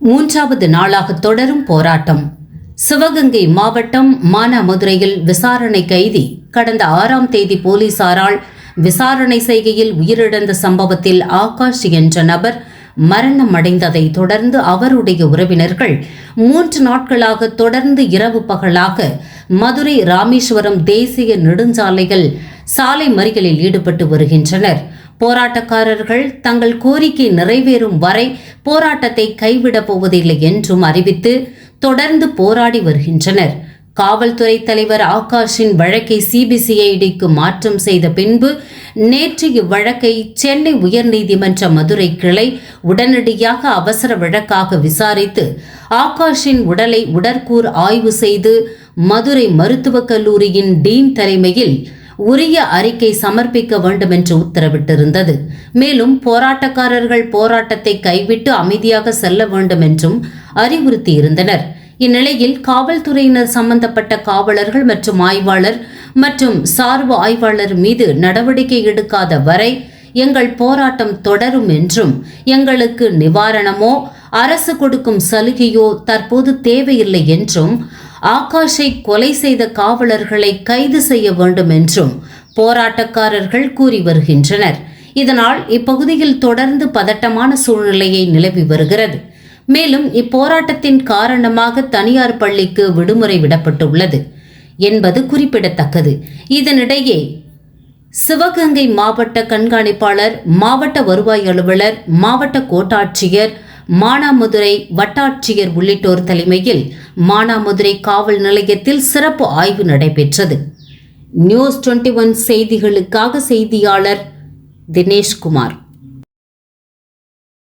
மூன்றாவது நாளாக தொடரும் போராட்டம். சிவகங்கை மாவட்டம் மானாமதுரையில் விசாரணை கைதி கடந்த 6ஆம் தேதி போலீசாரால் விசாரணை செய்கையில் உயிரிழந்த சம்பவத்தில் ஆகாஷ் என்ற நபர் மரணம் அடைந்ததை தொடர்ந்து அவருடைய உறவினர்கள் 3 நாட்களாக தொடர்ந்து இரவு பகலாக மதுரை ராமேஸ்வரம் தேசிய நெடுஞ்சாலைகள் சாலை மறியலில் ஈடுபட்டு வருகின்றனர். போராட்டக்காரர்கள் தங்கள் கோரிக்கை நிறைவேறும் வரை போராட்டத்தை கைவிடப் போவதில்லை என்றும் அறிவித்து தொடர்ந்து போராடி வருகின்றனர். காவல்துறை தலைவர் ஆகாஷின் வழக்கை சிபிசிஐடிக்கு மாற்றம் செய்த பின்பு நேற்று இவ்வழக்கை சென்னை உயர்நீதிமன்ற மதுரை கிளை உடனடியாக அவசர வழக்காக விசாரித்து ஆகாஷின் உடலை உடற்கூறு ஆய்வு செய்து மதுரை மருத்துவக் கல்லூரியின் டீன் தலைமையில் உரிய அறிக்கை சமர்ப்பிக்க வேண்டும் என்று உத்தரவிட்டிருந்தது. மேலும் போராட்டக்காரர்கள் போராட்டத்தை கைவிட்டு அமைதியாக செல்ல வேண்டும் என்றும் அறிவுறுத்தியிருந்தனர். இந்நிலையில் காவல்துறையினர் சம்பந்தப்பட்ட காவலர்கள் மற்றும் ஆய்வாளர் மற்றும் சார்பு ஆய்வாளர் மீது நடவடிக்கை எடுக்காத வரை எங்கள் போராட்டம் தொடரும் என்றும் எங்களுக்கு நிவாரணமோ அரசு கொடுக்கும் சலுகையோ தற்போது தேவையில்லை என்றும் ஆகாஷை கொலை செய்த காவலர்களை கைது செய்ய வேண்டும் என்றும் போராட்டக்காரர்கள் கூறி வருகின்றனர். இதனால் இப்பகுதியில் தொடர்ந்து பதட்டமான சூழ்நிலையை நிலவி வருகிறது. மேலும் இப்போராட்டத்தின் காரணமாக தனியார் பள்ளிக்கு விடுமுறை விடப்பட்டுள்ளது என்பது குறிப்பிடத்தக்கது. இதனிடையே சிவகங்கை மாவட்ட கண்காணிப்பாளர், மாவட்ட வருவாய் அலுவலர், மாவட்ட கோட்டாட்சியர், மானாமதுரை வட்டாட்சியர் உள்ளிட்டோர் தலைமையில் மானாமதுரை காவல் நிலையத்தில் சிறப்பு ஆய்வு நடைபெற்றது. நியூஸ் 21 செய்திகளுக்காக செய்தியாளர் தினேஷ்குமார்.